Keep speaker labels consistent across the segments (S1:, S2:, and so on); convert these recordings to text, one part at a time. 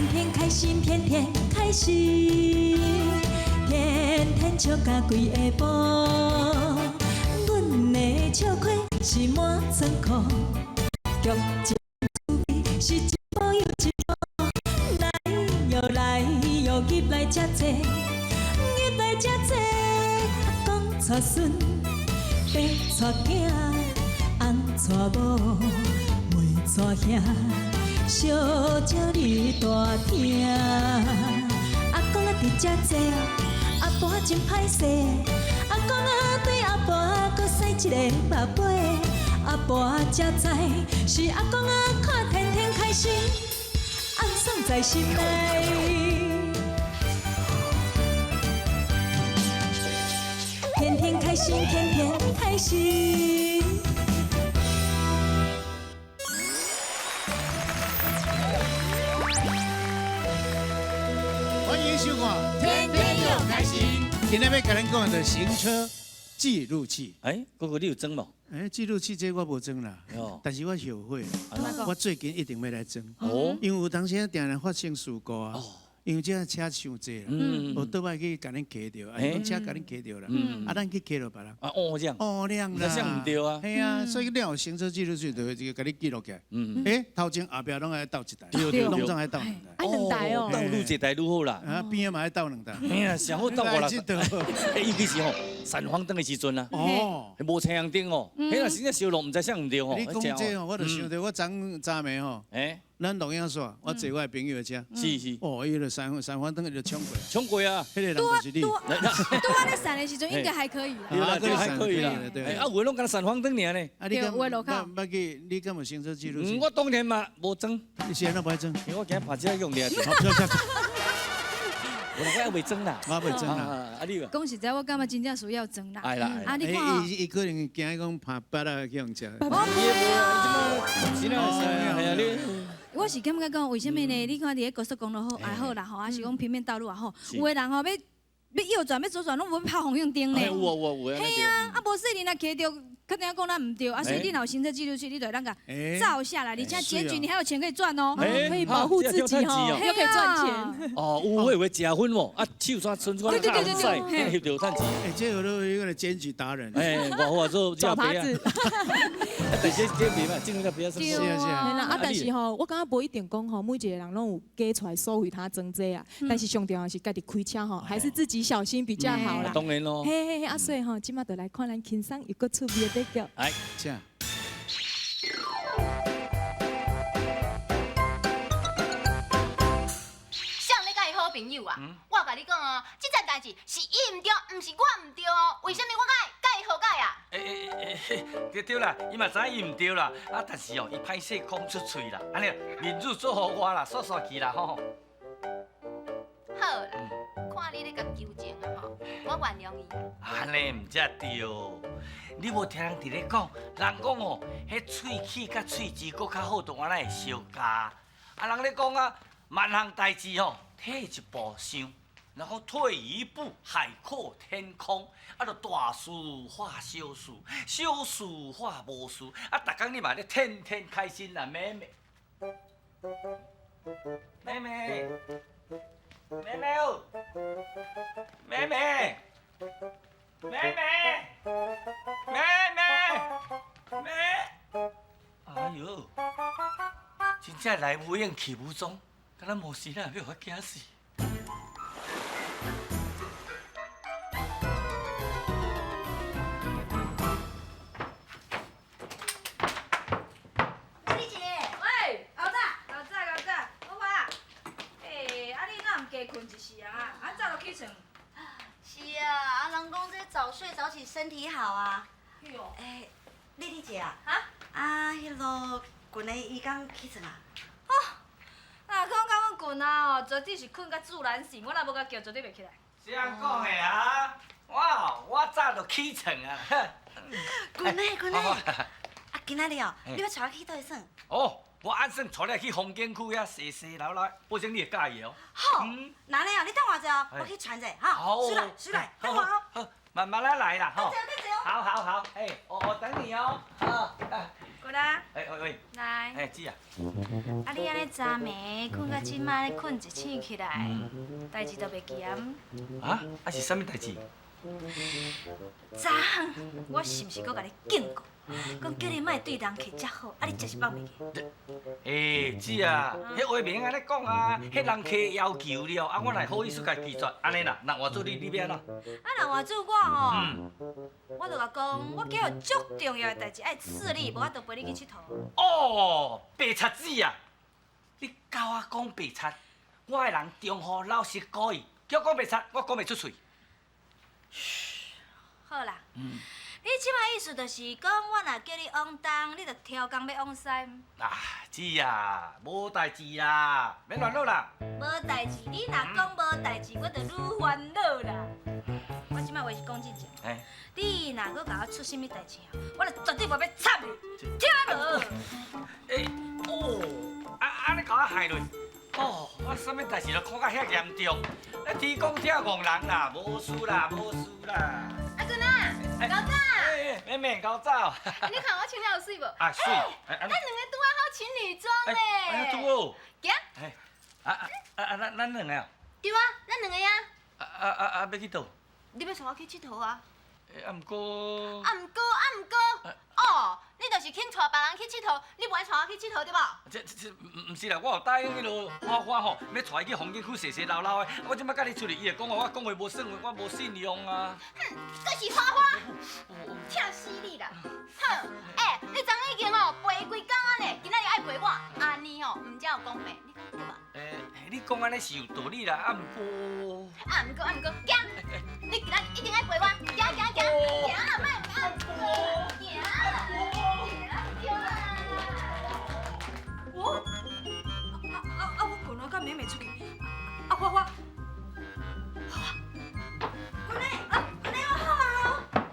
S1: 天开心，天天开心，天天笑甲规下晡。阮的笑亏是满仓库，剧情趣味是一步又一步，来又来又入来吃菜，入来吃菜，公带孙，爸带囝，翁带某，妹带兄。小鸟儿大听，阿公啊伫遮坐，阿婆真歹势，阿公啊对阿婆搁生一个宝贝，阿婆才知是阿公啊看天天开心，暗爽在心内，天天开心，天天开心。
S2: 欢迎收看《天天又开心》。今天要跟咱讲的行车记录器。
S3: 哥哥你有装无？
S2: 记录器这我无装啦，但是我后悔，我最近一定要来装。因为有当时定定发生事故啊。因为这车伤济啦，我倒摆去甲恁骑掉，讲车甲恁骑掉啦，咱去骑落别啦。
S3: 这样。
S2: 啦，
S3: 像唔对啊。
S2: 系啊，所以你有行车记录器就会甲你记录起来。头前后壁拢爱倒一台，拢总爱倒两台。
S4: 两台哦。
S3: 倒愈一台愈好啦。
S2: 边仔嘛爱倒两台。
S3: 哎呀，上好倒五六台。尤其是吼闪黄灯的时阵啊，无青红灯哦，迄若真正烧路，唔知啥唔对吼。
S2: 你讲这吼，我就想到我昨暝吼。咱录影煞，我坐我的朋友的车，
S3: 是，
S2: 伊就三黄灯就冲过，
S3: 冲过啊，
S2: 迄个人就是你。
S4: 多安尼闪的时阵应该还可以啦。
S3: 还可以啦，对。有拢敢闪黄灯尔呢。
S2: 你敢捌去？你敢有行车记录器？
S3: 我当然嘛，无装。
S2: 你现在不爱装？
S3: 因为我今日拍车用的。我还未装啦，
S2: 我未装啦。
S3: 你
S4: 讲实在，我感觉真正需要装啦。
S3: 系啦，
S4: 你看，
S2: 伊可能惊讲拍八啊去用车。
S4: 我是感觉讲，为什么呢？你看伫个高速公路好也好啦，吼，还是讲平面道路也好，有个人吼要右转要左转，拢无拍红绿灯呢。
S3: 有
S4: 嘿啊，无说你若骑着。肯定要讲咱唔对，所以你若有行车记录器，你就让它照下来，而且检举你还有钱可以赚哦，
S1: 可以保护自己哦，又可以赚钱。
S3: 有会加分哦，手刷伸出来看晒，翕到赚钱。
S2: 这有了一个检举达人。
S3: 我好做
S1: 找耙子。
S3: 但是这边嘛，尽量不要生气。
S2: 是
S1: 啊，但是吼，我感觉无一定讲吼，每一个人拢有加出来收回他增这啊。但是上重要是家己开车吼，还是自己小心比较好啦。
S3: 当然咯。
S1: 嘿，所以吼，今麦就来看咱轻松又搁趣味的。
S3: 哎，
S2: 这样。
S5: 像你甲伊好朋友啊，我甲你讲哦，这件代志是伊唔对，唔是我唔对哦。为什么我甲伊好解啊？
S6: 对啦，伊嘛知伊唔对啦，但是哦，伊歹势讲出嘴啦，安尼面子做互我啦，煞煞气啦吼。
S5: 好啦，看你咧甲纠正啊吼，我原谅伊。
S6: 安尼唔才对。你无听人伫咧讲，人讲哦，迄喙齿甲喙齿搁较好，就安尼会相加。人咧讲啊，万项代志吼，退一步想，然后退一步海阔天空，就大事化小事，小事化无事。逐工你嘛咧天天开心啦，妹妹，妹妹，妹妹哦，妹妹。妹妹，妹妹，妹，哎呦，真正来无影去无踪，敢若无事啦，要我惊死。
S5: 丽姐，
S4: 喂，老早，我话，你哪唔加困一时啊？早就起床。
S5: 是啊，人讲这早睡早起身体好啊。丽丽姐啊，迄落近的伊刚起床啊？
S4: 那讲甲阮困啊昨天是困甲自然醒，我若无甲叫，绝对袂起来。
S6: 这样讲的啊？我早就起床啊。
S5: 困今仔日哦，你要带我去倒耍？
S6: 我按算带你去风景区遐洗洗流流，保证你会介意哦。
S5: 好，那你啊，你等我者哦，我去传者哈。出来，等我哦。
S6: 好，慢慢来啦，吼。
S5: 等者哦。
S6: 好，我等你哦。
S5: 过来。
S6: 喂。
S5: 来。
S6: 姊啊。
S5: 啊，你安尼昨暝困到即摆，困一醒起来，代志都袂记啊？
S6: 啊是啥物代志？
S5: 昨昏我是毋是搁甲你警告，讲叫你莫对人客遮好，啊你真是放袂记？
S6: 姊啊，迄话免安尼讲啊，迄人客要求了，我来好意思甲拒绝，安尼啦，那换做你要安怎？
S5: 人换做我吼，我就甲讲，我今日有足重要的代志爱处理，无法度陪你去佚佗。
S6: 哦，白贼子啊！你教我讲白贼，我的人忠厚老实故意，叫我讲白贼，我讲袂出嘴。
S5: 好啦，你即摆意思就是讲，我若叫你往东，你就挑工要往西。
S6: 姊啊，无代志啦，免乱闹啦。
S5: 无代志，你若讲无代志，我就愈烦恼啦。我即摆话是讲真正，你若搁甲我出啥物代志我就绝对无要插你，听无？
S6: 安尼甲我害落。我啥物代志都看甲遐严重，天公听戆人啦，无事啦，无事啦。
S7: 阿君啊，高早。
S6: 妹高早。
S7: 你看我穿了有水无？
S6: 水。
S7: 咱两个拄啊好情侣装嘞。
S6: 拄好。
S7: 行。
S6: 咱两个啊？
S7: 对啊，咱两个呀。
S6: 要去倒？
S7: 你要带我去佚佗啊？
S6: 毋过。
S7: 哦，你就是肯带别人去佚佗，你袂带我去佚佗对无？
S6: 这毋是啦，我有答应迄落花花吼，要带伊去风景区洗洗闹闹的。我即摆甲你出去，伊会讲我讲话无算话，我无信用啊。
S7: 佫是花花，疼死你啦！哼，你昨已经陪规工啊呢，今仔日爱陪我，安尼唔才有公平，你讲对无？
S6: 你讲安尼是有道理啦，毋过，
S7: 行，你今仔日一定爱陪我，行啦，莫行。
S5: 我滚了，甲妹妹出去。花花，滚嘞！滚嘞！我好，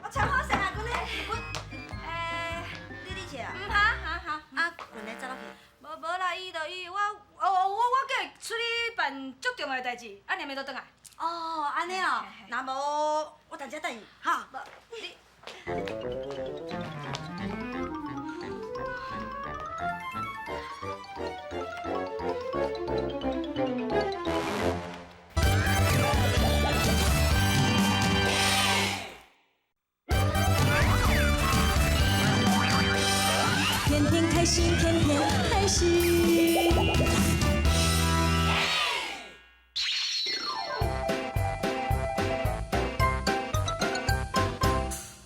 S5: 我穿好势啊，滚嘞！滚。你姐啊？好。滚嘞，走落去。无啦，伊我叫伊出去办足重要的代志，啊，你妹都转来。哦，安尼哦，那无我等下等伊，哈。你。
S1: 天天开心，天天开心。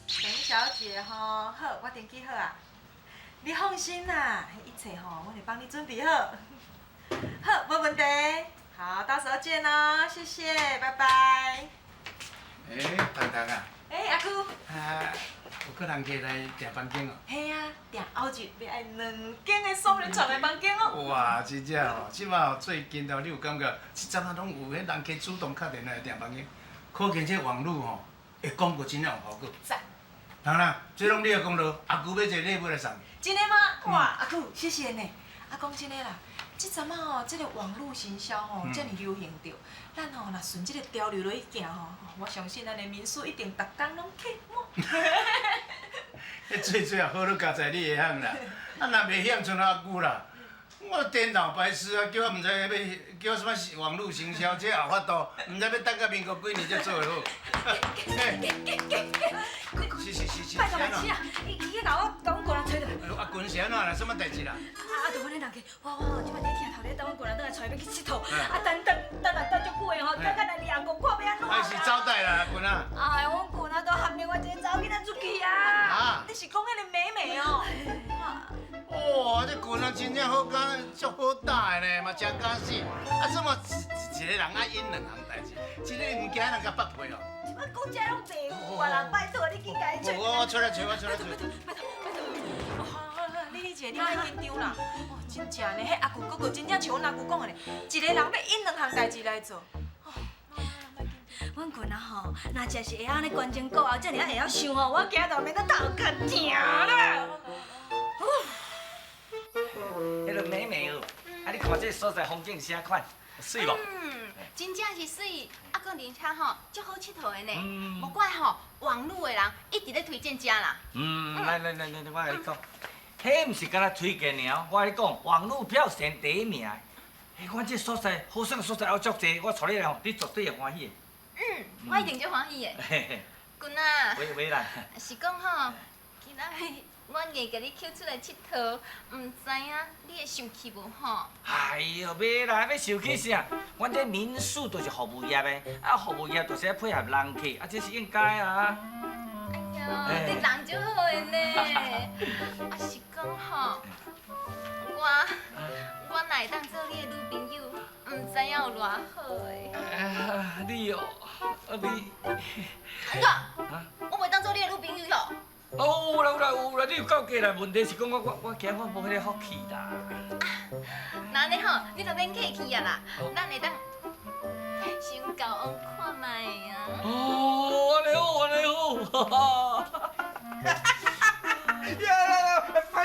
S8: 陈小姐好，我天气好啊，你放心啦，一切我会帮你准备好。好，没问题。好，到时候见哦，谢谢，拜拜。
S2: 糖糖啊。
S8: 阿姑。
S2: 有客人客来订房间哦。
S8: 嘿啊，订后日要爱2间的双人床的房间哦。
S2: 哇，真正哦，即摆最近你有感觉，即阵啊拢有迄人客主动敲电话来订房间，可见这网络会广告真正有效果。
S8: 赞。
S2: 当然，这拢你的功劳，阿舅要一个礼物来送。
S8: 真的吗？哇，阿姑，谢谢呢。讲真的啦，即阵啊这个网络行销遮尔流行着，咱若顺这个潮流落去行我相信咱的民宿一定逐工拢客满。
S2: 迄最好你加在你会晓啦，若袂晓剩阿舅啦。我电脑白痴啊，叫我毋知要叫我什么网络行销，这也有法度，毋知要等到民国几年才做会好。是，
S5: 拜托拜托啊！伊甲我过来找着。
S2: 啊，滚是安怎啦？什么代志啦？
S5: 就阮的人客，哇，即摆伫听头咧，等阮过来倒来带要去佚佗。等足久的等到来2、5看要安怎？
S2: 还是招待啦，滚啊！
S5: 哎，阮滚都含另外一个查某囡仔出去啊！你是讲迄个美美哦？
S2: 哇，这滚啊真正好干，足好打的呢，嘛真敢死。怎么一个人爱演2项代志？一个物件人甲匹配哦。
S5: 我讲这拢袂有啊啦，拜托你去家找。
S2: 我出来找。
S5: 拜托。
S8: 丽姐，你莫紧张啦。真正呢，迄阿舅哥哥真正像阮阿舅讲的呢，一个人要引2项代志来做。
S5: 阮群啊吼，若真是会安尼关前顾后，遮尔会晓想吼，我今仔就免得头壳疼啦。
S6: 迄个美美哦，你看这所在风景啥款，水无？
S7: 真正是水，搁而且足好佚佗的呢。无怪网络的人一直咧推荐遮啦。
S6: 来，我来讲，迄迄毋是敢若推荐尔，我跟你讲，网络票选第1名。嘿，阮这所在好耍所在还足济，我带你来吼，你绝对会欢喜的。
S7: 我一定足欢喜的。
S6: 嘿嘿。
S7: 君啊，
S6: 喂啦。
S7: 是讲吼，今仔日我硬甲你捡出来佚佗，毋知影你会生气无吼？
S6: 哎呦，袂啦，要生气啥？阮这民宿都是服务业的，啊，服务业就是要配合人客，啊，这是应该啊。
S7: 哎呦，你人足好的呢。啊是讲吼，我哪会当做你的女朋友？毋知影有偌好的。
S6: 你哦，你。
S7: 我袂当做你的女朋友哟。
S6: 哦，有啦，你有够过啦。问题是讲我惊我无迄个福气啦。
S7: 那安尼吼，你就免客气啊啦，咱会当先交往看卖啊。
S6: 哦，安尼好，
S9: 呀，歹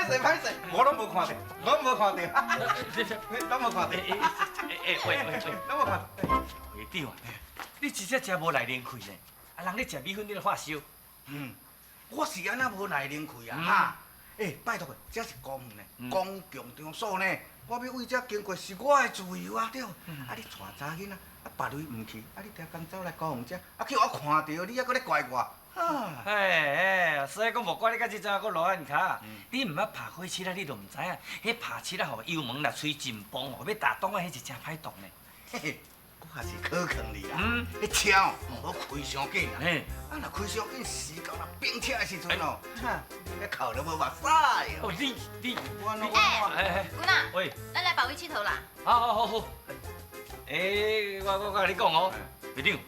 S9: 势，我拢无看到，拢无看到，拢无看到。
S6: 喂，
S9: 拢无看到。
S6: 会长啊，你真正真无来零开呢？啊，人咧食米粉，你咧发烧？
S9: 我是安那无来零开啊哈！拜托，这是公园呢，公共场所呢，我要为这经过是我的自由啊，对。啊，你带查囡仔，啊，别位唔去，啊，你条工走来公园这，啊，去我看到你，还搁咧怪我，哈！
S6: 所以讲无怪你到即阵还搁落安卡，你毋捌爬火车啦，你都毋知影，迄爬车啦吼，油门若吹真崩吼，要打洞啊，迄是真歹动呢。
S9: 嘿嘿，我也是考劝你啦，迄车哦，唔好开伤紧啦。啊，若开伤紧，时间若冰车的时阵哦，你哭都无目屎哦。
S6: 哦，你，
S7: 君啊，
S6: 喂，
S7: 咱来别位佚佗啦。
S6: 好。我甲你讲哦，队长，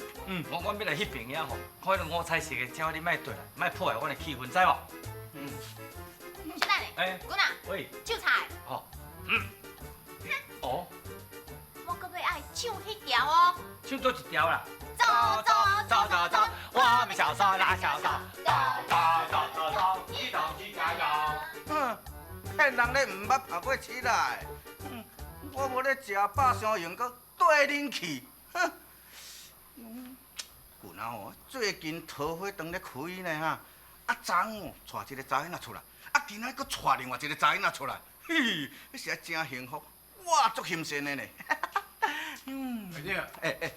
S6: 我要来迄边遐吼，看迄五彩色的，叫你莫对来，莫破坏阮的气氛，知无？
S7: 现在呢？君啊，
S6: 喂，
S7: 手菜。
S6: 哦，哦，
S7: 我搁要爱唱迄条哦。
S6: 唱多一条啦。
S7: 走，
S6: 我们小手拉小手，走，一同去加油。
S9: 骗人咧，唔捌爬过起来。我无咧食饱伤用，搁对恁去。棍啊吼，最近桃花堂咧开呢哈，啊昨昏带一个查囡仔出来，啊今仔搁带另外一个查囡仔出来，嘿，迄实在真幸福，我足欣赏的呢。
S2: 队长，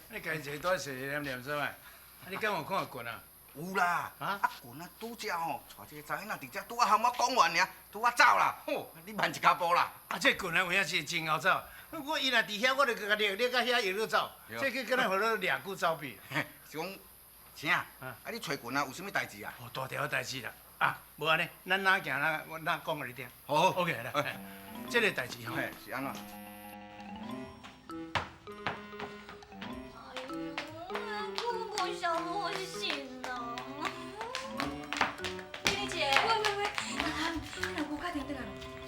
S2: 你家己多细念什么？你敢有看到棍啊？
S9: 有啦，棍啊拄则吼，带一个查囡仔伫遮拄啊喊我讲完尔，拄啊走啦，吼，你慢一脚步啦。
S2: 啊，这棍啊有影是真好走。我伊若伫遐，我就甲掠到遐摇落走，这去敢若互你掠久走避。
S9: 是讲，青啊，你找棍啊有啥物代志啊？
S2: 哦，大条代志啦。啊，无安尼，咱哪行我哪讲互你听。
S9: 好
S2: ，OK 啦。这个代志吼，
S9: 是安怎？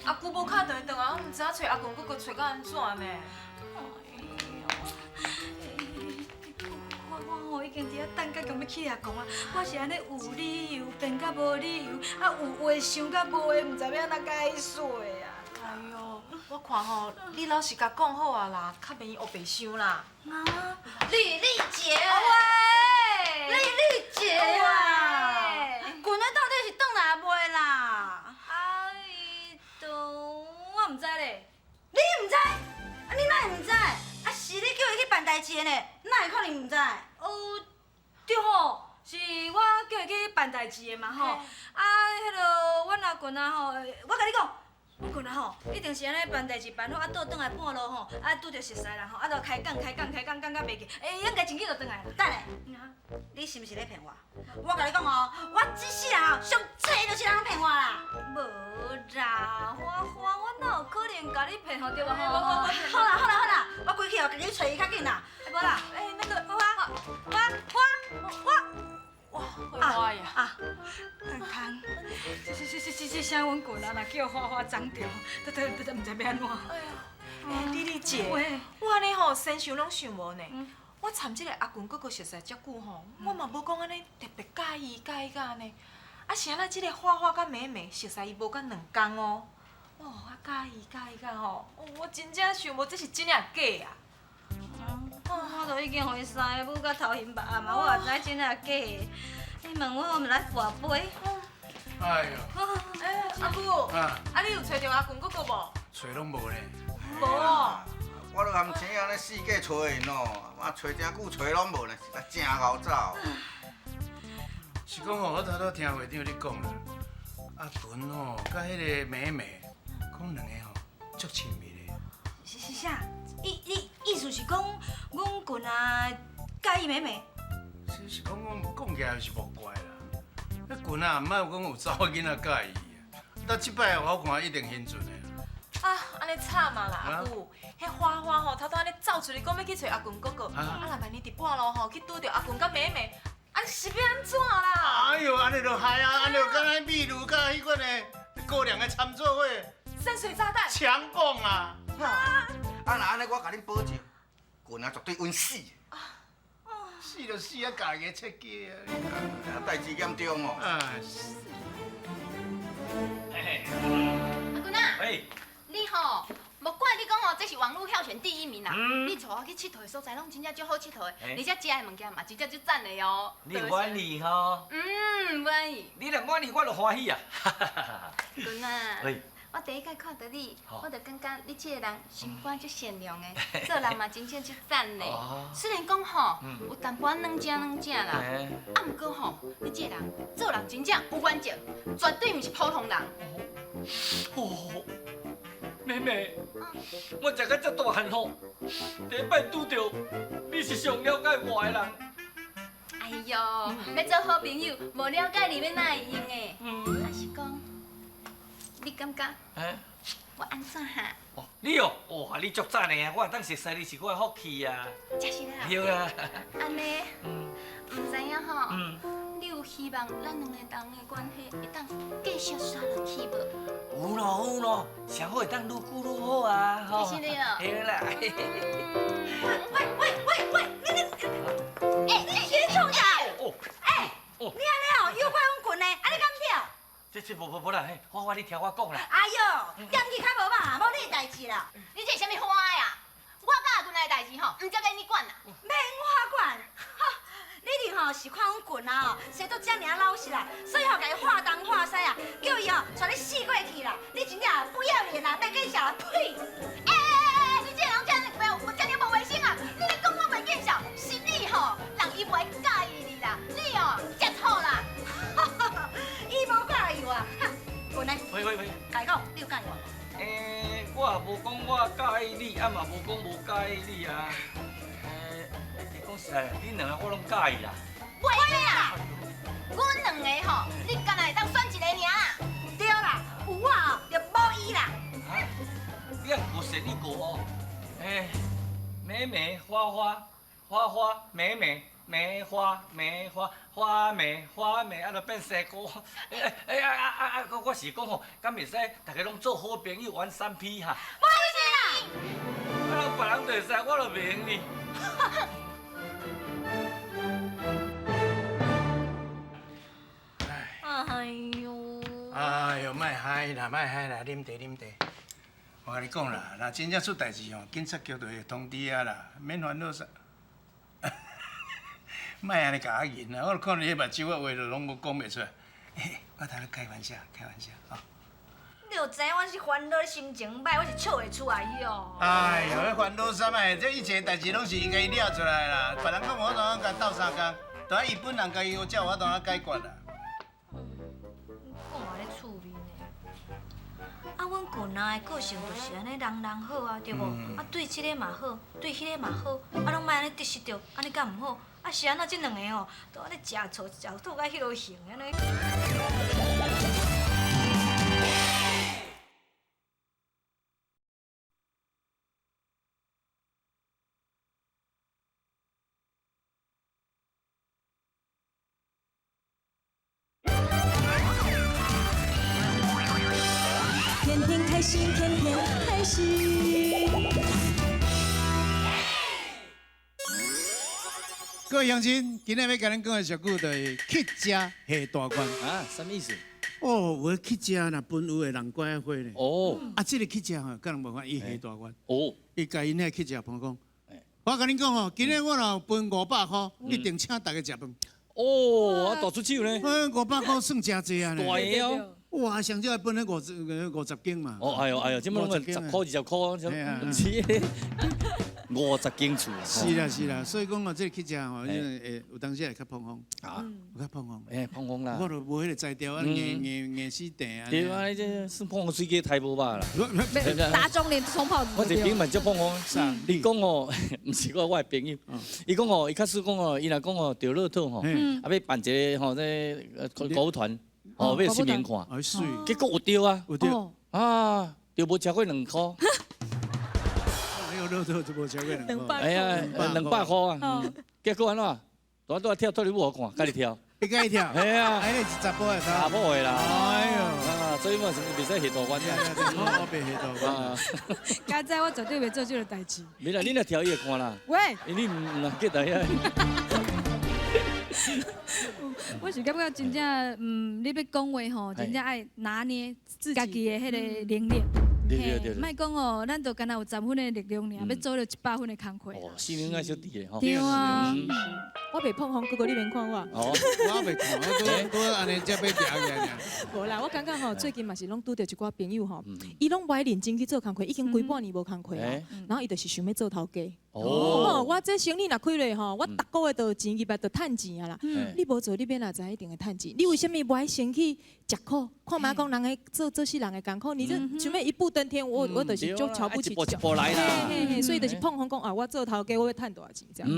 S8: 阿姑无敲电话，我唔知影找阿公哥哥找到安怎呢？
S4: 我吼已经伫遐等甲讲要去阿公啊，我是安尼有理由变甲无理由，啊有话想甲无话，唔知要安怎甲伊说啊。
S8: 哎呦，我看吼，你老实甲讲好啊啦，较免伊黑白想啦。
S7: 丽姐，
S4: 喂，丽姐啊，棍仔到底是转来袂啦？我唔知咧，你唔知？啊，你哪会唔知？啊，是你叫伊去办代志的呢，哪会可能唔知？对吼，是我叫伊去办代志的嘛吼。啊，迄落阮阿棍啊吼，我甲你讲，阮棍啊吼，一定是安尼办代志办好，啊倒转来半路吼，啊拄着熟识人吼，啊就开讲讲到袂记，应该真紧就转来啦。等下，你是毋是咧骗我？我甲你讲哦，我这世人哦，上济就是人骗我啦。无啦，花，我哪有可能甲你骗吼对无吼？好啦，我规去哦，家己找伊较紧啦。无啦，那个花，
S8: 哇，花呀！
S4: 啊，康，这啥阮棍啊？若叫花长着，都唔知要安怎。
S8: 哎呀，丽姐，
S4: 喂，
S8: 我安尼吼，先想拢想无呢。我参这个阿公哥哥熟识遮久吼，我嘛无讲安尼特别介意甲呢。啊，是安那这个花甲妹妹熟识伊无甲2天哦。哦，我介意甲吼，我真正想无这是真啊假啊。
S4: 我都已经互伊三个母甲头晕目啊嘛，我也知真啊假。你问我，我咪来跋杯。
S2: 哎呦，
S8: 阿姑，你有找着阿公哥哥无？
S2: 找拢无咧。
S8: 无哦。
S9: 我都含钱安尼四界找因哦，我找真久找拢无呢，实在真熬走。
S2: 是讲哦，我头拄听会长你讲啦，阿群哦，甲迄个妹妹，讲两个吼足亲密的。
S4: 是啥？意思是讲，阮棍啊介意妹妹？
S2: 是讲讲起来是无怪啦。迄群啊，毋捌讲有查某囡仔介意啊。到即摆我看一定兴准的。
S8: 啊，安尼惨嘛啦，阿姑，迄花花吼，偷偷安尼走出去，讲要去找阿棍哥哥，啊，若万一伫半路吼去拄着阿棍甲妹妹，啊，是要安怎啦？
S2: 哎呦，安尼就害啊，安尼就敢若秘鲁甲迄款的高粱的参做伙，
S8: 散水炸弹，
S2: 强bom啊！
S9: 啊，若安尼我甲恁保证，棍啊绝对稳死。
S2: 死就死啊，家己切记啊！
S9: 代志严重哦。
S7: 阿君啊，你吼，无怪你讲哦，这是网络票选第1名啦。你带我去佚佗的所在，拢真正足好佚佗的，而且食的物件嘛，真正足赞的哦。
S6: 你满意吼？
S7: 满意。
S6: 你若满意，我就欢喜啊！
S7: 君啊，
S6: 喂，
S7: 我第一摆看到你，我就感觉你这个人心肝足善良的，做人嘛真正足赞的。虽然讲吼有淡薄仔软正啦，啊，毋过吼，你这个人做人真正有原则，绝对毋是普通人。
S6: 哦，妹妹，我食到这大汉吼，第一摆拄着你是上了解我的人。
S7: 哎呦，要做好朋友，无了解你要哪会用的？还是讲，你感觉我安怎哈？
S6: 哦，你哦，哇，你足赞的啊！我当熟悉你是我的福气啊。
S7: 真是啦。
S6: 对啦。
S7: 安尼，毋知影吼，你有希望咱两个人的关系会当继续刷落去无？
S6: 有咯有咯，上好会当愈久愈好啊！
S7: 吼。是的哦。
S6: 对啦。
S4: 喂，你先冲下！你安尼哦，诱拐阮棍呢？啊，你敢跳？
S6: 这无啦，嘿，花你听我讲啦。
S4: 哎呦，点去较无嘛，无你的代志啦。
S7: 你这是啥物花呀？我甲阿棍的代志吼，唔则该你管啦。
S4: 免我管，你哋吼是看阮棍啊，生到遮尔老实啦，所以吼，甲伊化东化西啊，叫伊吼带你死过去啦。你真正不要脸啦，别见笑，呸！
S7: 你这个人真不要，我真无卫生啊！你讲我袂见笑，是你吼，人伊袂介意你啦，你哦，真好啦。
S4: 伊无介意我，棍呢？
S6: 喂，
S4: 家讲，你有介意我？
S6: 我也无讲我介意你，啊嘛无讲无介意你啊。讲实在，恁两个我拢介意啦。
S7: 袂啦，阮两个吼，你干那会当选一个尔？
S4: 对啦，有我哦，就无伊啦。
S6: 你啊，我选你个哦。美美花花，花花美美。梅花梅花花梅花梅，啊，就变西瓜。我是讲吼，敢袂使大家拢做好朋友玩3P 哈？
S7: 不是啦，
S6: 啊，别人就会使，我就袂用你。
S2: 哎呦，莫嗨啦，啉茶。我甲你讲啦，若真正出代志吼，警察局就会通知啊啦，免烦恼啥。莫安尼甲我认啦，我看你迄目睭啊话就拢无讲袂出来。我头咧开玩笑吼。
S4: 你就知我是烦恼，心情歹，我是笑会出来哟。
S2: 哎呦，迄烦恼啥物？这一切代志拢是伊家己了出来啦。别人讲无当甲斗相共，就爱伊本人家己有照我当解决啦。
S4: 讲话咧趣味呢。啊，阮棍仔的个性就是安尼，人好啊，对无？啊，对这个嘛好，对迄个嘛好，啊，拢莫安尼得失着，安尼敢毋好？啊，是安怎这两个哦，都安尼食醋食吐到迄落型安尼。
S1: 天天开心，天天开心。
S2: 各位乡亲，今日要甲恁讲的俗语就是“乞食下大官”
S3: 啊，什么意思？
S2: 哦，有的乞食若分有的人乖花呢。
S3: 哦。
S2: 啊，这个乞食吼，敢若无法伊下大官。
S3: 哦。
S2: 伊甲因遐乞食朋友讲，我甲恁讲吼，今日我若分500块，一定请大家食饭。
S3: 哦，大出手呢
S2: ？500块算真济啊！
S3: 大个哦。
S2: 哇，上少分咧50斤嘛。
S3: 哦，哎呦，这么弄10块20块，唔是，50斤厝。
S2: 是啦，所以讲哦，这去食吼，有当时会较碰风啊，有较碰风。
S3: 碰风啦。
S2: 我都无迄个材料啊，硬死定啊。
S3: 对啊，这是碰风水鸡太无吧啦。
S1: 打肿脸充胖子。
S3: 我这边嘛就碰风，你讲哦，唔是我的朋友，伊讲哦，伊开始讲哦，伊若讲哦，钓乐透吼，啊要办一个吼，这购物团。哦，要市民看，结果有钓啊，
S2: 有钓
S3: 啊，钓无超过2块。
S2: 没有乐透就无超过2块。
S3: 哎呀，200块啊，结果安怎？大跳跳你母看，家己跳。
S2: 你家己跳？
S3: 哎呀，
S2: 哎，你是查甫的？
S3: 查某的啦。
S2: 哎呦，
S3: 啊，所以我是袂使下大关
S2: 的。我袂下大关。
S1: 刚才我绝对袂做这个代志。
S3: 没啦，你若跳伊会看啦。
S1: 喂，
S3: 你唔记得呀？
S1: 我是感觉真正，你要讲话吼，真正爱拿捏家己的迄个能力。
S3: 对。
S1: 莫讲哦，咱就干那有10分的力量尔，要做了100分的工课。
S3: 哦，心灵爱小弟的吼。
S1: 对啊。
S10: 我袂碰风，哥哥你免看我。
S2: 哦，我袂看，我安尼才要调起来。
S10: 无啦，我感觉吼，最近嘛是拢拄着一寡朋友吼，伊拢不爱认真去做工课，已经规半年无工课啊，然后伊就是想要做头家。哦，我这生意若开落吼，我逐个月都有钱，入来就趁钱啊啦。你无做，你免哪知一定会趁钱？你为什么不爱先去食苦？看嘛讲人个做世人的艰苦，你这想要一步登天，我就是就瞧不起。
S3: 一步来啦。
S10: 所以就是碰风讲啊，我做头家，我要趁大钱这样子。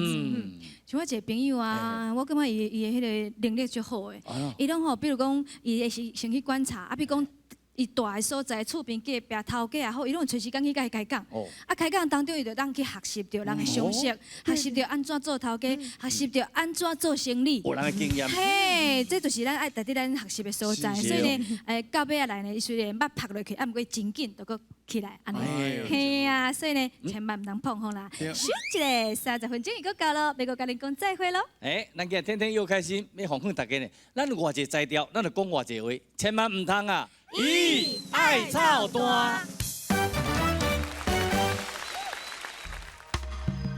S1: 像我一个朋友啊，我感觉伊的迄个能力足好诶。伊拢吼，比如讲，伊会是先去观察，啊，比如讲。伊住的所在，厝边隔壁头家也好，伊拢找时间去甲伊开讲。啊，开讲当中，伊就当去学习到人的常识，学习到安怎做头家，学习到安怎做生意。
S3: 有人的经验。
S1: 嘿，这就是咱爱在伫咱学习的所在。所以呢，到尾仔来呢，伊虽然捌拍落去，啊，毋过真紧就搁起来安尼。嘿啊，所以呢，千万毋通碰风啦。休一个30分钟，伊搁到咯，要搁甲恁讲再会咯。
S3: 咱今日天天又开心，要奉劝大家呢，咱有偌济才调，咱就讲偌济话，千万毋通啊。爱操蛋。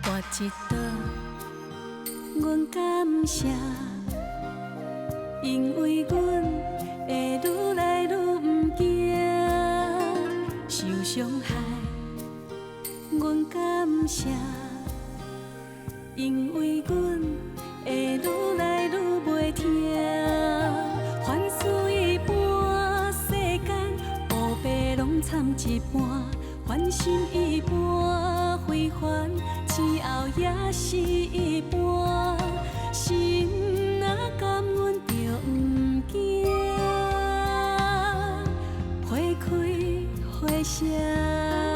S1: 我一道，阮感谢，因为阮会愈来愈毋惊受伤害。阮感谢，因为阮会愈来愈袂听凡事一半，世间乌白拢掺一半，烦心一半，非烦之后也是一半，心若甘愿就毋惊，花开花谢。